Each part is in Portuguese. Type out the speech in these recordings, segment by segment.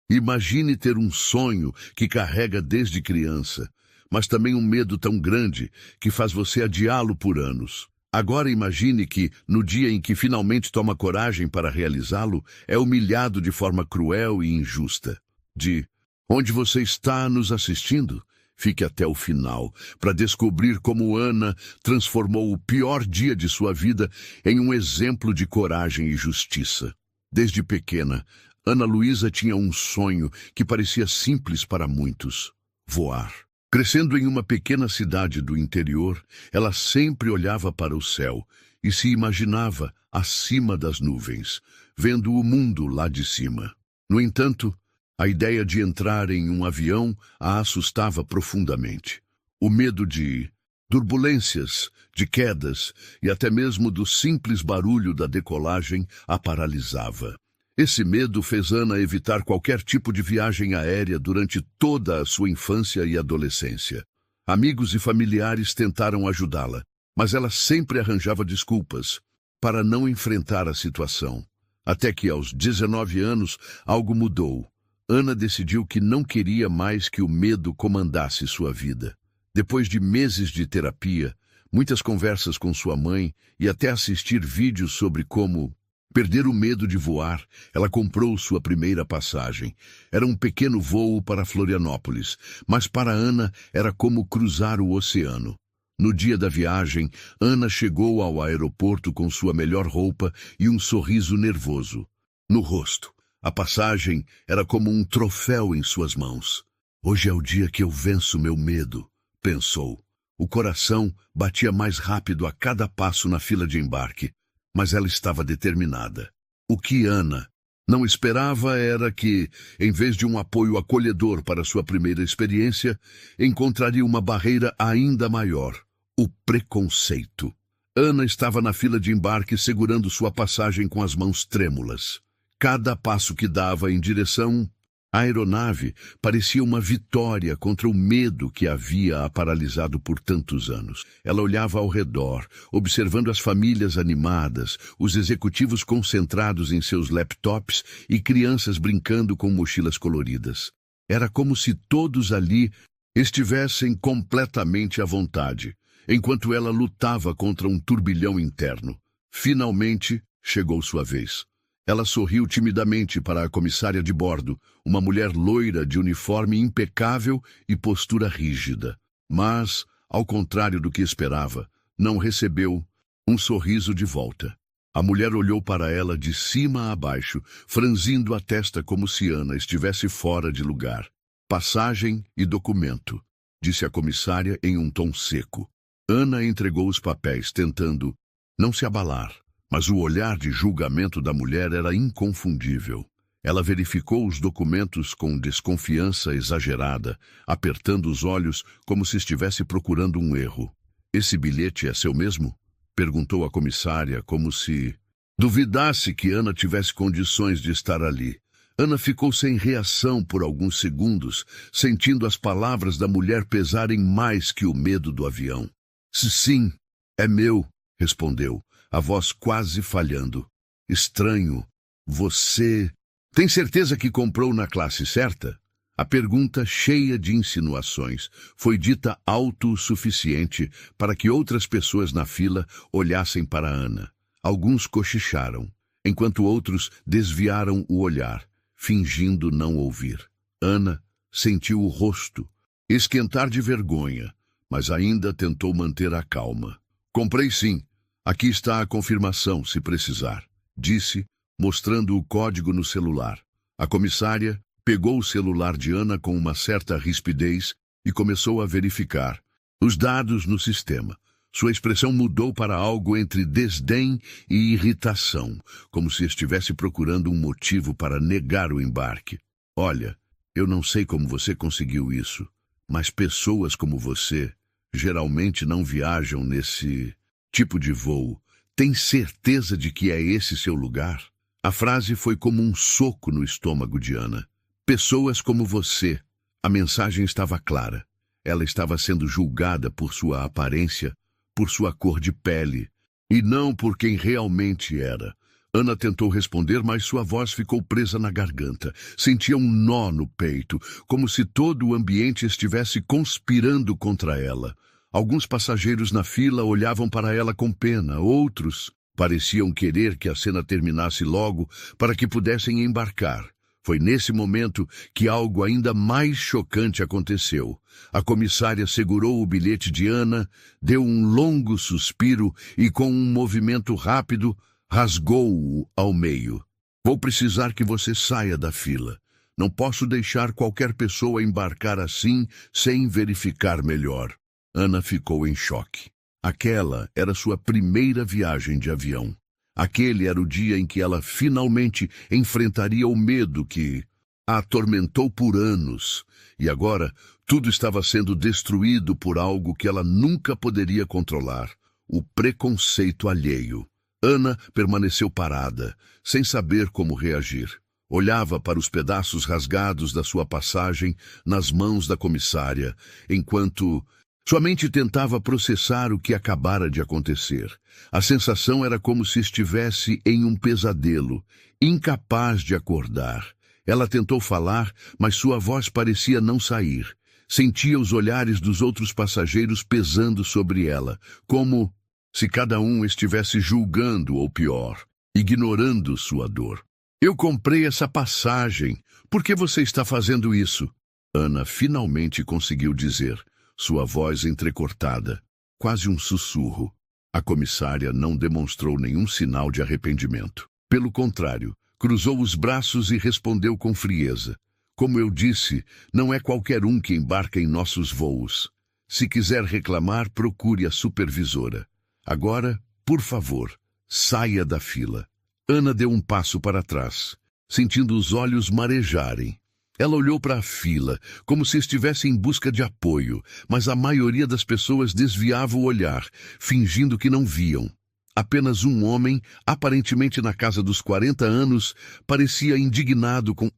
Imagine ter um sonho que carrega desde criança, mas também um medo tão grande que faz você adiá-lo por anos. Agora imagine que, no dia em que finalmente toma coragem para realizá-lo, é humilhado de forma cruel e injusta. Onde você está nos assistindo? Fique até o final para descobrir como Ana transformou o pior dia de sua vida em um exemplo de coragem e justiça. Desde pequena, Ana Luísa tinha um sonho que parecia simples para muitos: voar. Crescendo em uma pequena cidade do interior, ela sempre olhava para o céu e se imaginava acima das nuvens, vendo o mundo lá de cima. No entanto, a ideia de entrar em um avião a assustava profundamente. O medo de turbulências, de quedas e até mesmo do simples barulho da decolagem a paralisava. Esse medo fez Ana evitar qualquer tipo de viagem aérea durante toda a sua infância e adolescência. Amigos e familiares tentaram ajudá-la, mas ela sempre arranjava desculpas para não enfrentar a situação. Até que, aos 19 anos, algo mudou. Ana decidiu que não queria mais que o medo comandasse sua vida. Depois de meses de terapia, muitas conversas com sua mãe e até assistir vídeos sobre como perder o medo de voar, ela comprou sua primeira passagem. Era um pequeno voo para Florianópolis, mas para Ana era como cruzar o oceano. No dia da viagem, Ana chegou ao aeroporto com sua melhor roupa e um sorriso nervoso no rosto. A passagem era como um troféu em suas mãos. Hoje é o dia que eu venço meu medo, pensou. O coração batia mais rápido a cada passo na fila de embarque, mas ela estava determinada. O que Ana não esperava era que, em vez de um apoio acolhedor para sua primeira experiência, encontraria uma barreira ainda maior: o preconceito. Ana estava na fila de embarque segurando sua passagem com as mãos trêmulas. Cada passo que dava em direção à aeronave parecia uma vitória contra o medo que havia a paralisado por tantos anos. Ela olhava ao redor, observando as famílias animadas, os executivos concentrados em seus laptops e crianças brincando com mochilas coloridas. Era como se todos ali estivessem completamente à vontade, enquanto ela lutava contra um turbilhão interno. Finalmente chegou sua vez. Ela sorriu timidamente para a comissária de bordo, uma mulher loira de uniforme impecável e postura rígida. Mas, ao contrário do que esperava, não recebeu um sorriso de volta. A mulher olhou para ela de cima a baixo, franzindo a testa como se Ana estivesse fora de lugar. Passagem e documento, disse a comissária em um tom seco. Ana entregou os papéis, tentando não se abalar. Mas o olhar de julgamento da mulher era inconfundível. Ela verificou os documentos com desconfiança exagerada, apertando os olhos como se estivesse procurando um erro. "Esse bilhete é seu mesmo?" perguntou a comissária, como se duvidasse que Ana tivesse condições de estar ali. Ana ficou sem reação por alguns segundos, sentindo as palavras da mulher pesarem mais que o medo do avião. "Sim, é meu", respondeu, a voz quase falhando. "Estranho. Você tem certeza que comprou na classe certa?" A pergunta, cheia de insinuações, foi dita alto o suficiente para que outras pessoas na fila olhassem para Ana. Alguns cochicharam, enquanto outros desviaram o olhar, fingindo não ouvir. Ana sentiu o rosto esquentar de vergonha, mas ainda tentou manter a calma. "Comprei sim. Aqui está a confirmação, se precisar", disse, mostrando o código no celular. A comissária pegou o celular de Ana com uma certa rispidez e começou a verificar os dados no sistema. Sua expressão mudou para algo entre desdém e irritação, como se estivesse procurando um motivo para negar o embarque. "Olha, eu não sei como você conseguiu isso, mas pessoas como você geralmente não viajam nesse tipo de voo. Tem certeza de que é esse seu lugar?" A frase foi como um soco no estômago de Ana. "Pessoas como você." A mensagem estava clara. Ela estava sendo julgada por sua aparência, por sua cor de pele, e não por quem realmente era. Ana tentou responder, mas sua voz ficou presa na garganta. Sentia um nó no peito, como se todo o ambiente estivesse conspirando contra ela. Alguns passageiros na fila olhavam para ela com pena, outros pareciam querer que a cena terminasse logo para que pudessem embarcar. Foi nesse momento que algo ainda mais chocante aconteceu. A comissária segurou o bilhete de Ana, deu um longo suspiro e, com um movimento rápido, rasgou-o ao meio. Vou precisar que você saia da fila. Não posso deixar qualquer pessoa embarcar assim sem verificar melhor. Ana ficou em choque. Aquela era sua primeira viagem de avião. Aquele era o dia em que ela finalmente enfrentaria o medo que a atormentou por anos. E agora tudo estava sendo destruído por algo que ela nunca poderia controlar: o preconceito alheio. Ana permaneceu parada, sem saber como reagir. Olhava para os pedaços rasgados da sua passagem nas mãos da comissária, enquanto sua mente tentava processar o que acabara de acontecer. A sensação era como se estivesse em um pesadelo, incapaz de acordar. Ela tentou falar, mas sua voz parecia não sair. Sentia os olhares dos outros passageiros pesando sobre ela, como se cada um estivesse julgando, ou pior, ignorando sua dor. Eu comprei essa passagem. Por que você está fazendo isso? Ana finalmente conseguiu dizer, sua voz entrecortada, quase um sussurro. A comissária não demonstrou nenhum sinal de arrependimento. Pelo contrário, cruzou os braços e respondeu com frieza. Como eu disse, não é qualquer um que embarca em nossos voos. Se quiser reclamar, procure a supervisora. Agora, por favor, saia da fila. Ana deu um passo para trás, sentindo os olhos marejarem. Ela olhou para a fila, como se estivesse em busca de apoio, mas a maioria das pessoas desviava o olhar, fingindo que não viam. Apenas um homem, aparentemente na casa dos 40 anos, parecia indignado com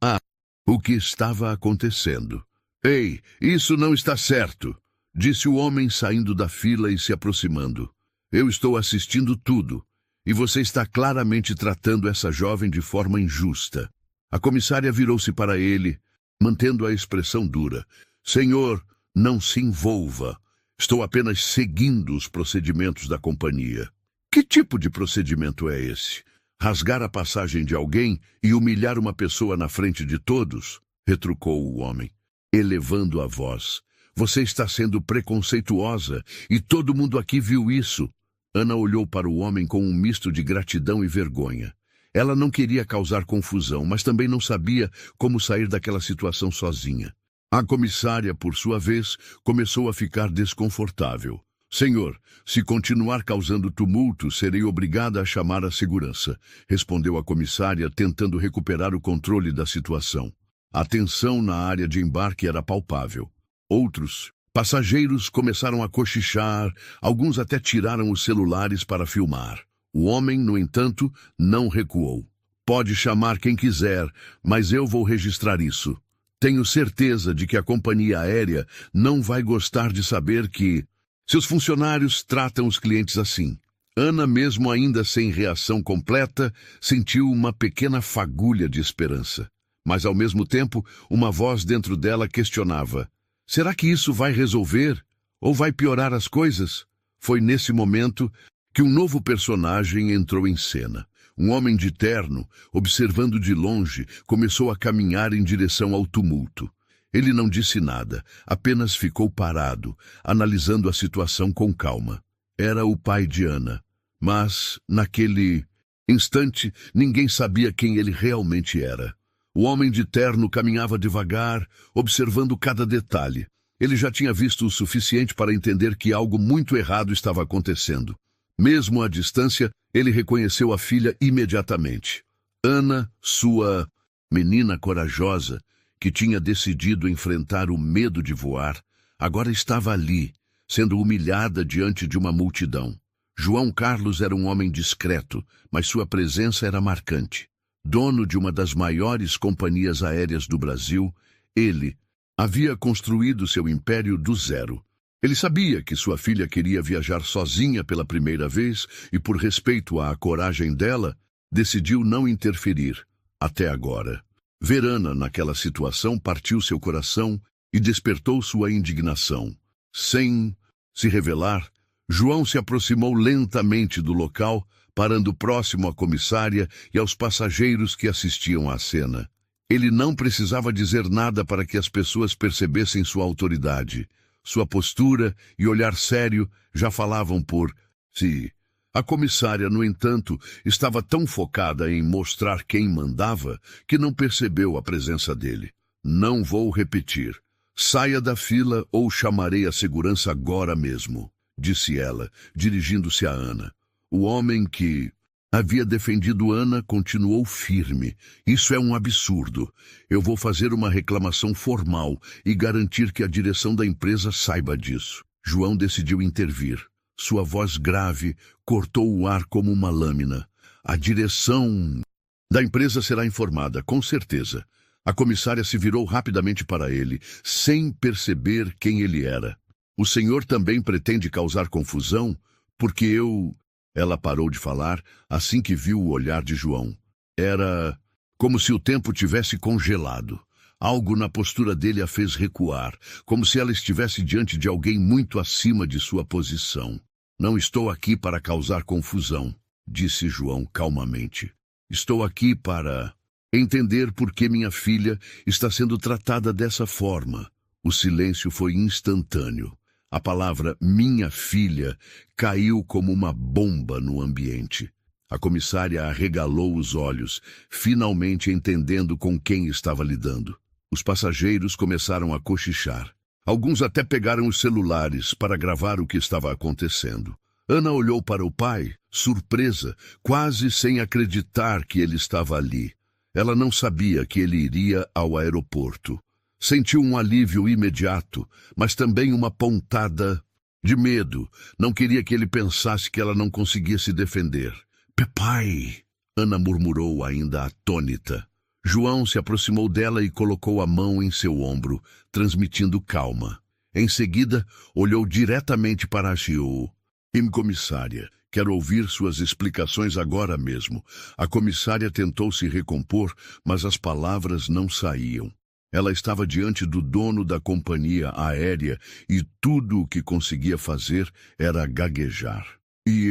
o que estava acontecendo. Ei, isso não está certo, disse o homem saindo da fila e se aproximando. Eu estou assistindo tudo, e você está claramente tratando essa jovem de forma injusta. A comissária virou-se para ele, mantendo a expressão dura. Senhor, não se envolva. Estou apenas seguindo os procedimentos da companhia. Que tipo de procedimento é esse? Rasgar a passagem de alguém e humilhar uma pessoa na frente de todos? Retrucou o homem, elevando a voz. Você está sendo preconceituosa e todo mundo aqui viu isso. Ana olhou para o homem com um misto de gratidão e vergonha. Ela não queria causar confusão, mas também não sabia como sair daquela situação sozinha. A comissária, por sua vez, começou a ficar desconfortável. Senhor, se continuar causando tumulto, serei obrigada a chamar a segurança, respondeu a comissária, tentando recuperar o controle da situação. A tensão na área de embarque era palpável. Outros passageiros começaram a cochichar, alguns até tiraram os celulares para filmar. O homem, no entanto, não recuou. Pode chamar quem quiser, mas eu vou registrar isso. Tenho certeza de que a companhia aérea não vai gostar de saber que seus funcionários tratam os clientes assim. Ana, mesmo ainda sem reação completa, sentiu uma pequena fagulha de esperança. Mas, ao mesmo tempo, uma voz dentro dela questionava. Será que isso vai resolver? Ou vai piorar as coisas? Foi nesse momento que um novo personagem entrou em cena. Um homem de terno, observando de longe, começou a caminhar em direção ao tumulto. Ele não disse nada, apenas ficou parado, analisando a situação com calma. Era o pai de Ana, mas, naquele instante, ninguém sabia quem ele realmente era. O homem de terno caminhava devagar, observando cada detalhe. Ele já tinha visto o suficiente para entender que algo muito errado estava acontecendo. Mesmo à distância, ele reconheceu a filha imediatamente. Ana, sua menina corajosa, que tinha decidido enfrentar o medo de voar, agora estava ali, sendo humilhada diante de uma multidão. João Carlos era um homem discreto, mas sua presença era marcante. Dono de uma das maiores companhias aéreas do Brasil, ele havia construído seu império do zero. Ele sabia que sua filha queria viajar sozinha pela primeira vez e, por respeito à coragem dela, decidiu não interferir, até agora. Ver Ana naquela situação partiu seu coração e despertou sua indignação. Sem se revelar, João se aproximou lentamente do local, parando próximo à comissária e aos passageiros que assistiam à cena. Ele não precisava dizer nada para que as pessoas percebessem sua autoridade. Sua postura e olhar sério já falavam por si. A comissária, no entanto, estava tão focada em mostrar quem mandava que não percebeu a presença dele. Não vou repetir. Saia da fila ou chamarei a segurança agora mesmo, disse ela, dirigindo-se a Ana. O homem que havia defendido Ana continuou firme. Isso é um absurdo. Eu vou fazer uma reclamação formal e garantir que a direção da empresa saiba disso. João decidiu intervir. Sua voz grave cortou o ar como uma lâmina. A direção da empresa será informada, com certeza. A comissária se virou rapidamente para ele, sem perceber quem ele era. O senhor também pretende causar confusão? Porque eu... Ela parou de falar assim que viu o olhar de João. Era como se o tempo tivesse congelado. Algo na postura dele a fez recuar, como se ela estivesse diante de alguém muito acima de sua posição. Não estou aqui para causar confusão, disse João calmamente. Estou aqui para entender por que minha filha está sendo tratada dessa forma. O silêncio foi instantâneo. A palavra minha filha caiu como uma bomba no ambiente. A comissária arregalou os olhos, finalmente entendendo com quem estava lidando. Os passageiros começaram a cochichar. Alguns até pegaram os celulares para gravar o que estava acontecendo. Ana olhou para o pai, surpresa, quase sem acreditar que ele estava ali. Ela não sabia que ele iria ao aeroporto. Sentiu um alívio imediato, mas também uma pontada de medo. Não queria que ele pensasse que ela não conseguia se defender. Pai, Ana murmurou ainda atônita. João se aproximou dela e colocou a mão em seu ombro, transmitindo calma. Em seguida, olhou diretamente para a Gio. Comissária, quero ouvir suas explicações agora mesmo. A comissária tentou se recompor, mas as palavras não saíam. Ela estava diante do dono da companhia aérea e tudo o que conseguia fazer era gaguejar. E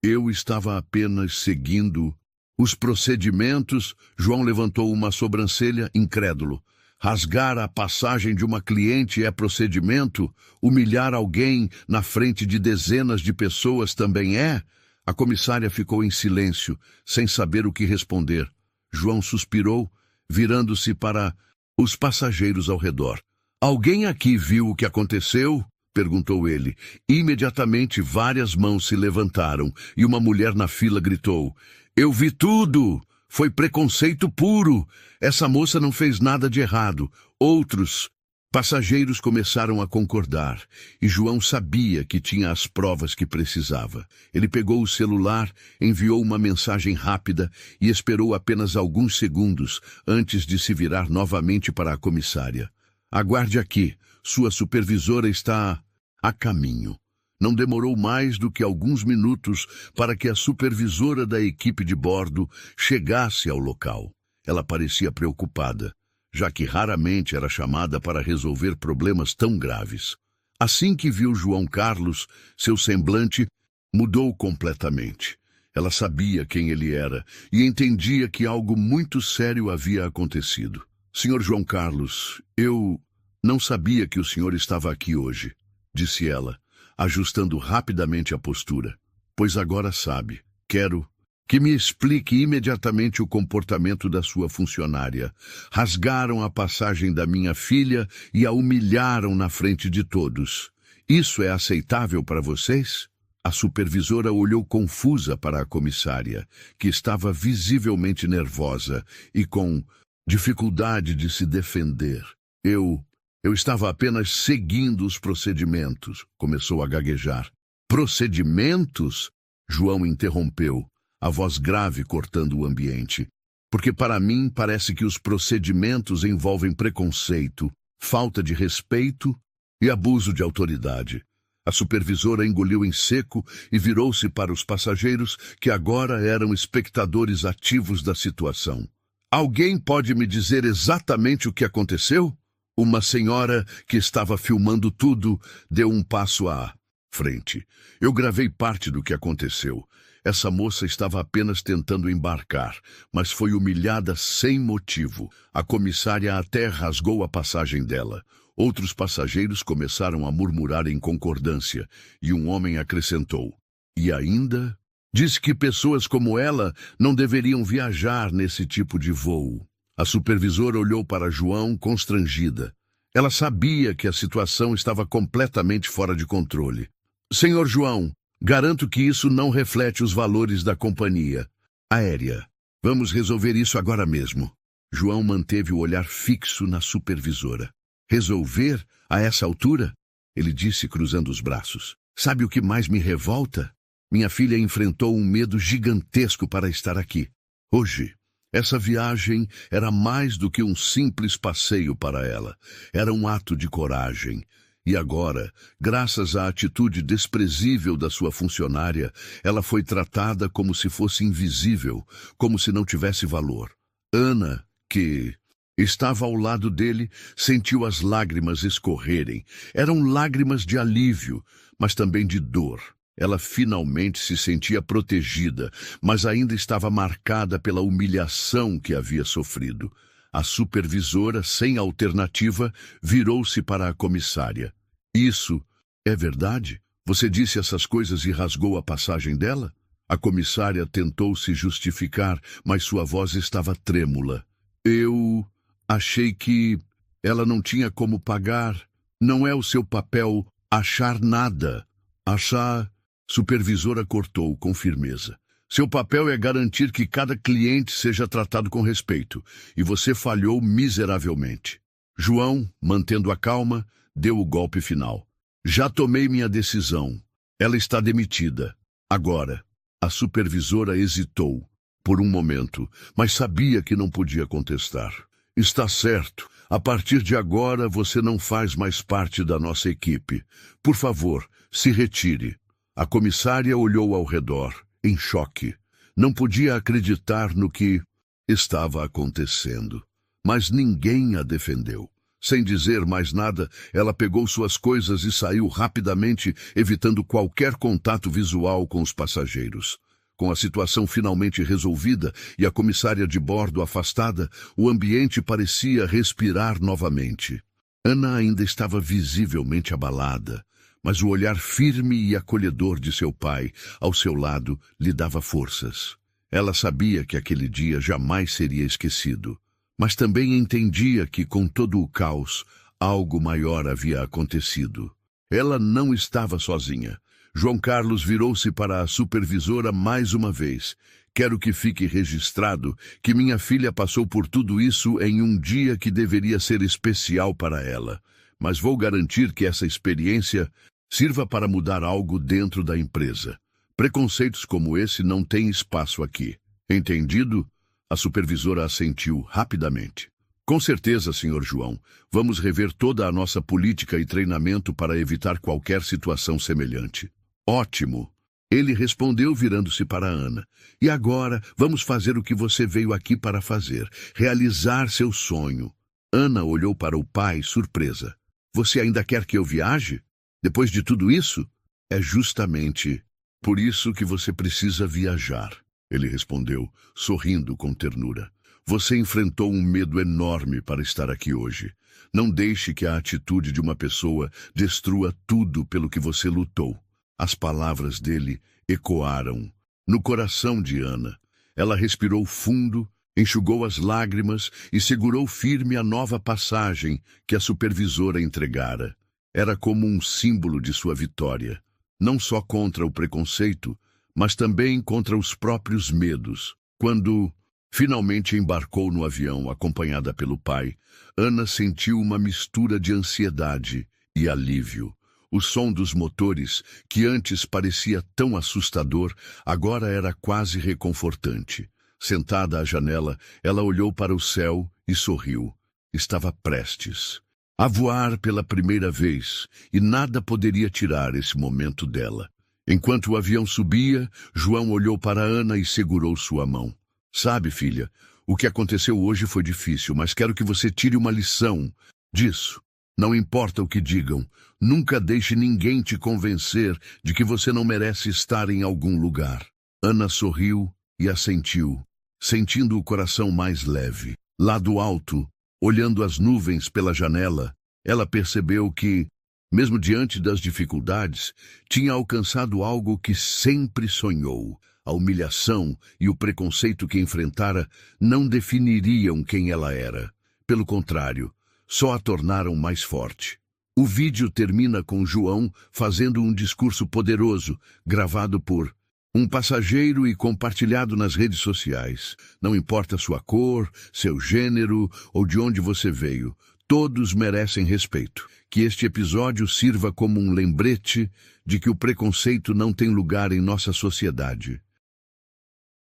eu estava apenas seguindo os procedimentos. João levantou uma sobrancelha, incrédulo. Rasgar a passagem de uma cliente é procedimento? Humilhar alguém na frente de dezenas de pessoas também é? A comissária ficou em silêncio, sem saber o que responder. João suspirou, virando-se para os passageiros ao redor. Alguém aqui viu o que aconteceu? Perguntou ele. Imediatamente várias mãos se levantaram e uma mulher na fila gritou. Eu vi tudo! Foi preconceito puro! Essa moça não fez nada de errado. Outros passageiros começaram a concordar, e João sabia que tinha as provas que precisava. Ele pegou o celular, enviou uma mensagem rápida e esperou apenas alguns segundos antes de se virar novamente para a comissária. Aguarde aqui, sua supervisora está a caminho. Não demorou mais do que alguns minutos para que a supervisora da equipe de bordo chegasse ao local. Ela parecia preocupada, já que raramente era chamada para resolver problemas tão graves. Assim que viu João Carlos, seu semblante mudou completamente. Ela sabia quem ele era e entendia que algo muito sério havia acontecido. Senhor João Carlos, eu não sabia que o senhor estava aqui hoje, disse ela, ajustando rapidamente a postura. Pois agora sabe. Quero que me explique imediatamente o comportamento da sua funcionária. Rasgaram a passagem da minha filha e a humilharam na frente de todos. Isso é aceitável para vocês? A supervisora olhou confusa para a comissária, que estava visivelmente nervosa e com dificuldade de se defender. Eu estava apenas seguindo os procedimentos, começou a gaguejar. Procedimentos? João interrompeu, a voz grave cortando o ambiente. Porque para mim parece que os procedimentos envolvem preconceito, falta de respeito e abuso de autoridade. A supervisora engoliu em seco e virou-se para os passageiros, que agora eram espectadores ativos da situação. Alguém pode me dizer exatamente o que aconteceu? Uma senhora que estava filmando tudo deu um passo à frente. Eu gravei parte do que aconteceu. Essa moça estava apenas tentando embarcar, mas foi humilhada sem motivo. A comissária até rasgou a passagem dela. Outros passageiros começaram a murmurar em concordância, e um homem acrescentou: "E ainda? Diz que pessoas como ela não deveriam viajar nesse tipo de voo." A supervisora olhou para João constrangida. Ela sabia que a situação estava completamente fora de controle. "Senhor João, garanto que isso não reflete os valores da companhia aérea. Vamos resolver isso agora mesmo." João manteve o olhar fixo na supervisora. "Resolver a essa altura?" ele disse, cruzando os braços. "Sabe o que mais me revolta? Minha filha enfrentou um medo gigantesco para estar aqui. Hoje, essa viagem era mais do que um simples passeio para ela. Era um ato de coragem. E agora, graças à atitude desprezível da sua funcionária, ela foi tratada como se fosse invisível, como se não tivesse valor. Ana, que estava ao lado dele, sentiu as lágrimas escorrerem. Eram lágrimas de alívio, mas também de dor. Ela finalmente se sentia protegida, mas ainda estava marcada pela humilhação que havia sofrido. A supervisora, sem alternativa, virou-se para a comissária. "Isso é verdade? Você disse essas coisas e rasgou a passagem dela?" A comissária tentou se justificar, mas sua voz estava trêmula. "Eu achei que ela não tinha como pagar. Não é o seu papel achar nada." "Achar?" Supervisora cortou com firmeza. "Seu papel é garantir que cada cliente seja tratado com respeito, e você falhou miseravelmente." João, mantendo a calma, deu o golpe final. "Já tomei minha decisão. Ela está demitida. Agora." A supervisora hesitou por um momento, mas sabia que não podia contestar. "Está certo. A partir de agora você não faz mais parte da nossa equipe. Por favor, se retire." A comissária olhou ao redor, em choque. Não podia acreditar no que estava acontecendo. Mas ninguém a defendeu. Sem dizer mais nada, ela pegou suas coisas e saiu rapidamente, evitando qualquer contato visual com os passageiros. Com a situação finalmente resolvida e a comissária de bordo afastada, o ambiente parecia respirar novamente. Ana ainda estava visivelmente abalada, mas o olhar firme e acolhedor de seu pai, ao seu lado, lhe dava forças. Ela sabia que aquele dia jamais seria esquecido, mas também entendia que, com todo o caos, algo maior havia acontecido. Ela não estava sozinha. João Carlos virou-se para a supervisora mais uma vez. "Quero que fique registrado que minha filha passou por tudo isso em um dia que deveria ser especial para ela. Mas vou garantir que essa experiência sirva para mudar algo dentro da empresa. Preconceitos como esse não têm espaço aqui. Entendido?" A supervisora assentiu rapidamente. "Com certeza, Sr. João. Vamos rever toda a nossa política e treinamento para evitar qualquer situação semelhante." "Ótimo!" ele respondeu, virando-se para Ana. "E agora vamos fazer o que você veio aqui para fazer, realizar seu sonho." Ana olhou para o pai, surpresa. "Você ainda quer que eu viaje? Depois de tudo isso?" "É justamente por isso que você precisa viajar," ele respondeu, sorrindo com ternura. "Você enfrentou um medo enorme para estar aqui hoje. Não deixe que a atitude de uma pessoa destrua tudo pelo que você lutou." As palavras dele ecoaram no coração de Ana. Ela respirou fundo, enxugou as lágrimas e segurou firme a nova passagem que a supervisora entregara. Era como um símbolo de sua vitória, não só contra o preconceito, mas também contra os próprios medos. Quando finalmente embarcou no avião, acompanhada pelo pai, Ana sentiu uma mistura de ansiedade e alívio. O som dos motores, que antes parecia tão assustador, agora era quase reconfortante. Sentada à janela, ela olhou para o céu e sorriu. Estava prestes a voar pela primeira vez, e nada poderia tirar esse momento dela. Enquanto o avião subia, João olhou para Ana e segurou sua mão. Sabe, filha, o que aconteceu hoje foi difícil, mas quero que você tire uma lição disso. Não importa o que digam, nunca deixe ninguém te convencer de que você não merece estar em algum lugar. Ana sorriu e assentiu, sentindo o coração mais leve. Lá do alto, olhando as nuvens pela janela, ela percebeu que, mesmo diante das dificuldades, tinha alcançado algo que sempre sonhou. A humilhação e o preconceito que enfrentara não definiriam quem ela era. Pelo contrário, só a tornaram mais forte. O vídeo termina com João fazendo um discurso poderoso, gravado por um passageiro e compartilhado nas redes sociais. Não importa sua cor, seu gênero ou de onde você veio, todos merecem respeito. Que este episódio sirva como um lembrete de que o preconceito não tem lugar em nossa sociedade.